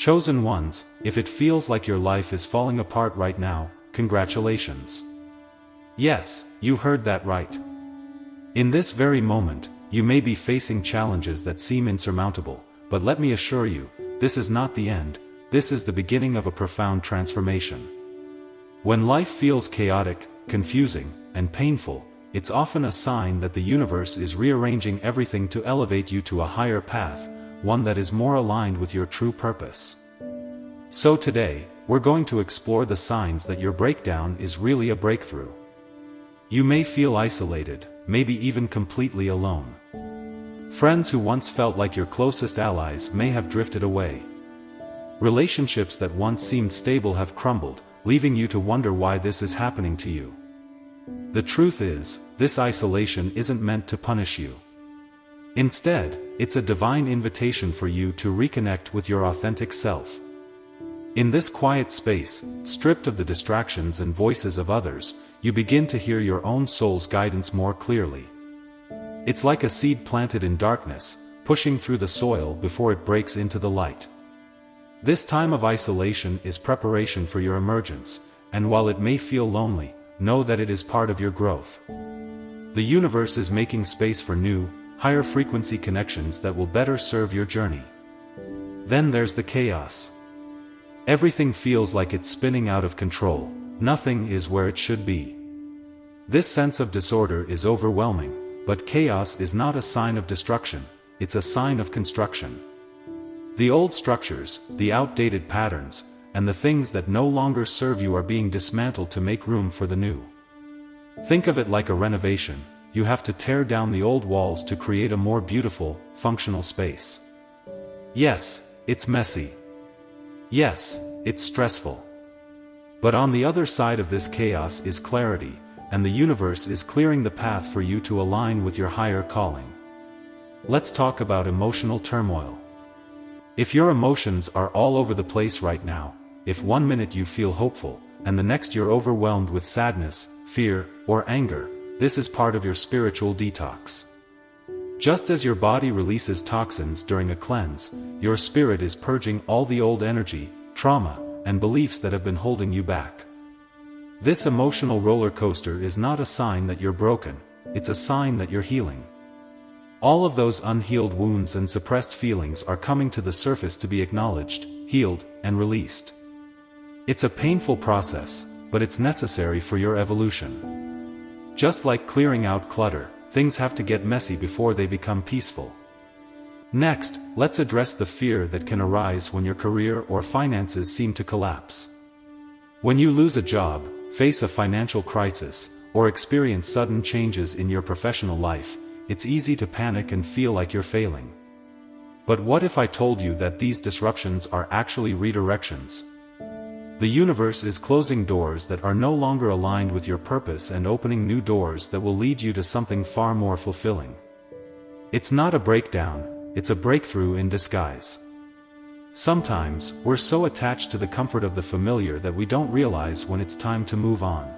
Chosen ones, if it feels like your life is falling apart right now, congratulations. Yes, you heard that right. In this very moment, you may be facing challenges that seem insurmountable, but let me assure you, this is not the end, this is the beginning of a profound transformation. When life feels chaotic, confusing, and painful, it's often a sign that the universe is rearranging everything to elevate you to a higher path, one that is more aligned with your true purpose. So today, we're going to explore the signs that your breakdown is really a breakthrough. You may feel isolated, maybe even completely alone. Friends who once felt like your closest allies may have drifted away. Relationships that once seemed stable have crumbled, leaving you to wonder why this is happening to you. The truth is, this isolation isn't meant to punish you. Instead, it's a divine invitation for you to reconnect with your authentic self. In this quiet space, stripped of the distractions and voices of others, you begin to hear your own soul's guidance more clearly. It's like a seed planted in darkness, pushing through the soil before it breaks into the light. This time of isolation is preparation for your emergence, and while it may feel lonely, know that it is part of your growth. The universe is making space for new, higher frequency connections that will better serve your journey. Then there's the chaos. Everything feels like it's spinning out of control, nothing is where it should be. This sense of disorder is overwhelming, but chaos is not a sign of destruction, it's a sign of construction. The old structures, the outdated patterns, and the things that no longer serve you are being dismantled to make room for the new. Think of it like a renovation. You have to tear down the old walls to create a more beautiful, functional space. Yes, it's messy. Yes, it's stressful. But on the other side of this chaos is clarity, and the universe is clearing the path for you to align with your higher calling. Let's talk about emotional turmoil. If your emotions are all over the place right now, if one minute you feel hopeful, and the next you're overwhelmed with sadness, fear, or anger, this is part of your spiritual detox. Just as your body releases toxins during a cleanse, your spirit is purging all the old energy, trauma, and beliefs that have been holding you back. This emotional roller coaster is not a sign that you're broken, it's a sign that you're healing. All of those unhealed wounds and suppressed feelings are coming to the surface to be acknowledged, healed, and released. It's a painful process, but it's necessary for your evolution. Just like clearing out clutter, things have to get messy before they become peaceful. Next, let's address the fear that can arise when your career or finances seem to collapse. When you lose a job, face a financial crisis, or experience sudden changes in your professional life, it's easy to panic and feel like you're failing. But what if I told you that these disruptions are actually redirections? The universe is closing doors that are no longer aligned with your purpose and opening new doors that will lead you to something far more fulfilling. It's not a breakdown, it's a breakthrough in disguise. Sometimes, we're so attached to the comfort of the familiar that we don't realize when it's time to move on.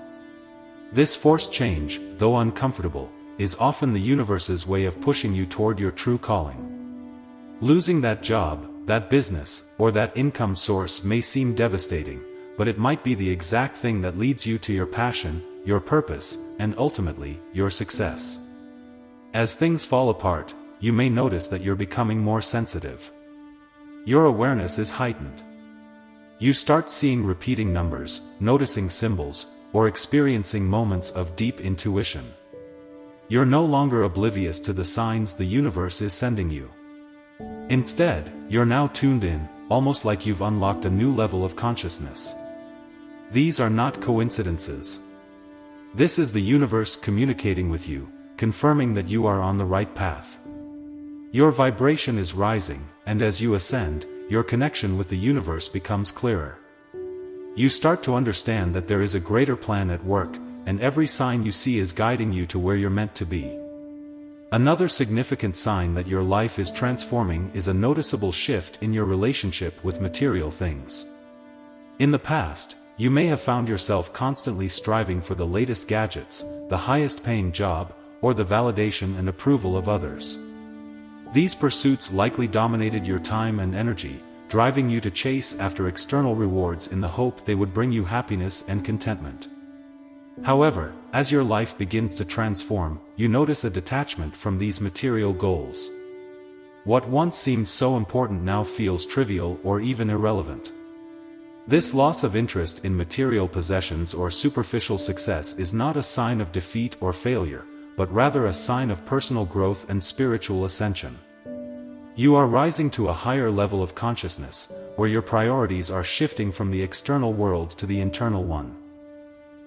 This forced change, though uncomfortable, is often the universe's way of pushing you toward your true calling. Losing that job, that business, or that income source may seem devastating, but it might be the exact thing that leads you to your passion, your purpose, and ultimately, your success. As things fall apart, you may notice that you're becoming more sensitive. Your awareness is heightened. You start seeing repeating numbers, noticing symbols, or experiencing moments of deep intuition. You're no longer oblivious to the signs the universe is sending you. Instead, you're now tuned in, almost like you've unlocked a new level of consciousness. These are not coincidences. This is the universe communicating with you, confirming that you are on the right path. Your vibration is rising, and as you ascend, your connection with the universe becomes clearer. You start to understand that there is a greater plan at work, and every sign you see is guiding you to where you're meant to be. Another significant sign that your life is transforming is a noticeable shift in your relationship with material things. In the past, you may have found yourself constantly striving for the latest gadgets, the highest paying job, or the validation and approval of others. These pursuits likely dominated your time and energy, driving you to chase after external rewards in the hope they would bring you happiness and contentment. However, as your life begins to transform, you notice a detachment from these material goals. What once seemed so important now feels trivial or even irrelevant. This loss of interest in material possessions or superficial success is not a sign of defeat or failure, but rather a sign of personal growth and spiritual ascension. You are rising to a higher level of consciousness, where your priorities are shifting from the external world to the internal one.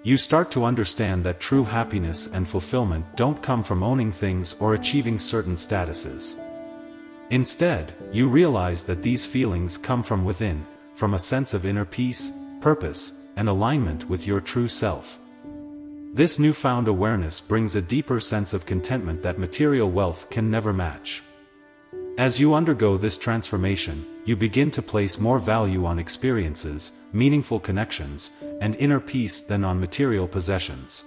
You start to understand that true happiness and fulfillment don't come from owning things or achieving certain statuses. Instead, you realize that these feelings come from within, from a sense of inner peace, purpose, and alignment with your true self. This newfound awareness brings a deeper sense of contentment that material wealth can never match. As you undergo this transformation, you begin to place more value on experiences, meaningful connections, and inner peace than on material possessions.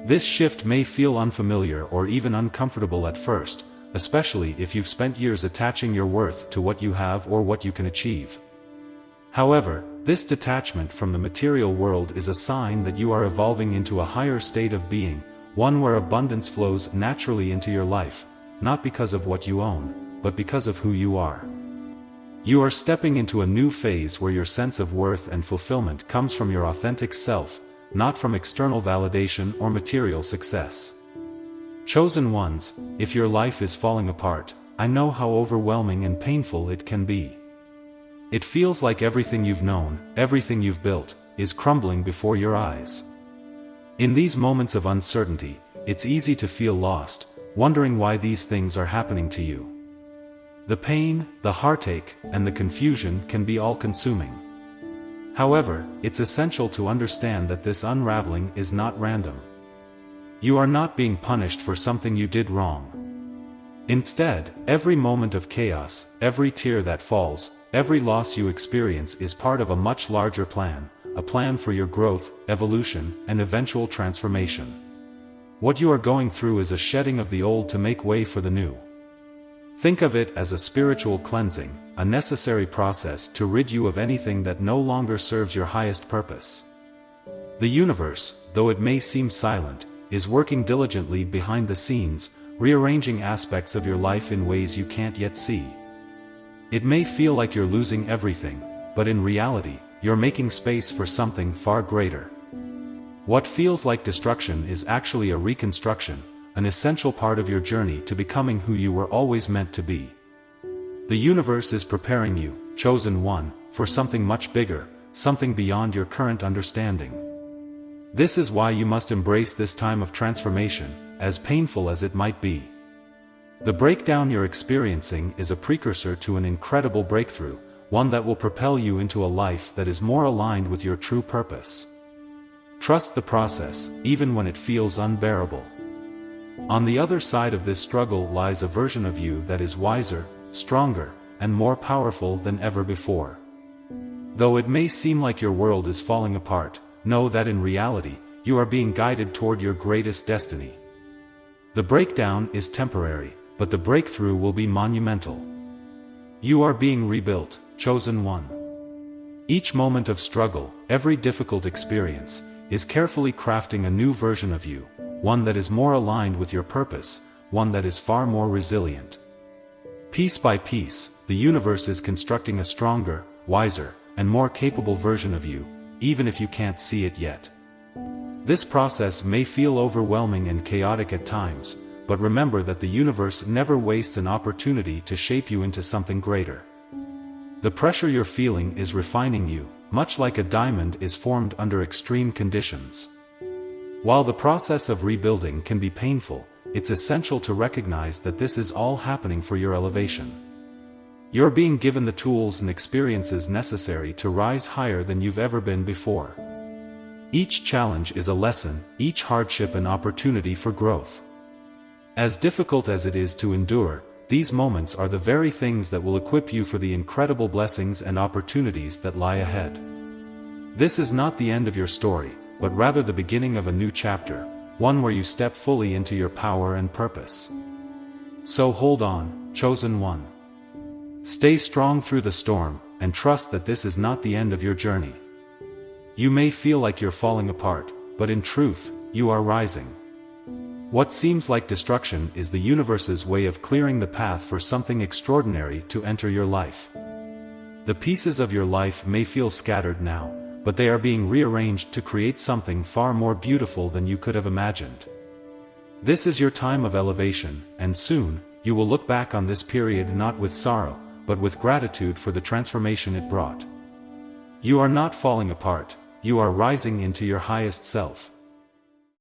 This shift may feel unfamiliar or even uncomfortable at first, especially if you've spent years attaching your worth to what you have or what you can achieve. However, this detachment from the material world is a sign that you are evolving into a higher state of being, one where abundance flows naturally into your life, not because of what you own, but because of who you are. You are stepping into a new phase where your sense of worth and fulfillment comes from your authentic self, not from external validation or material success. Chosen ones, if your life is falling apart, I know how overwhelming and painful it can be. It feels like everything you've known, everything you've built, is crumbling before your eyes. In these moments of uncertainty, it's easy to feel lost, wondering why these things are happening to you. The pain, the heartache, and the confusion can be all-consuming. However, it's essential to understand that this unraveling is not random. You are not being punished for something you did wrong. Instead, every moment of chaos, every tear that falls, every loss you experience is part of a much larger plan, a plan for your growth, evolution, and eventual transformation. What you are going through is a shedding of the old to make way for the new. Think of it as a spiritual cleansing, a necessary process to rid you of anything that no longer serves your highest purpose. The universe, though it may seem silent, is working diligently behind the scenes, rearranging aspects of your life in ways you can't yet see. It may feel like you're losing everything, but in reality, you're making space for something far greater. What feels like destruction is actually a reconstruction, an essential part of your journey to becoming who you were always meant to be. The universe is preparing you, chosen one, for something much bigger, something beyond your current understanding. This is why you must embrace this time of transformation, as painful as it might be. The breakdown you're experiencing is a precursor to an incredible breakthrough, one that will propel you into a life that is more aligned with your true purpose. Trust the process, even when it feels unbearable. On the other side of this struggle lies a version of you that is wiser, stronger, and more powerful than ever before. Though it may seem like your world is falling apart, know that in reality, you are being guided toward your greatest destiny. The breakdown is temporary, but the breakthrough will be monumental. You are being rebuilt, chosen one. Each moment of struggle, every difficult experience, is carefully crafting a new version of you, one that is more aligned with your purpose, one that is far more resilient. Piece by piece, the universe is constructing a stronger, wiser, and more capable version of you, even if you can't see it yet. This process may feel overwhelming and chaotic at times, but remember that the universe never wastes an opportunity to shape you into something greater. The pressure you're feeling is refining you, much like a diamond is formed under extreme conditions. While the process of rebuilding can be painful, it's essential to recognize that this is all happening for your elevation. You're being given the tools and experiences necessary to rise higher than you've ever been before. Each challenge is a lesson, each hardship an opportunity for growth. As difficult as it is to endure, these moments are the very things that will equip you for the incredible blessings and opportunities that lie ahead. This is not the end of your story, but rather the beginning of a new chapter, one where you step fully into your power and purpose. So hold on, chosen one. Stay strong through the storm, and trust that this is not the end of your journey. You may feel like you're falling apart, but in truth, you are rising. What seems like destruction is the universe's way of clearing the path for something extraordinary to enter your life. The pieces of your life may feel scattered now, but they are being rearranged to create something far more beautiful than you could have imagined. This is your time of elevation, and soon, you will look back on this period not with sorrow, but with gratitude for the transformation it brought. You are not falling apart, you are rising into your highest self.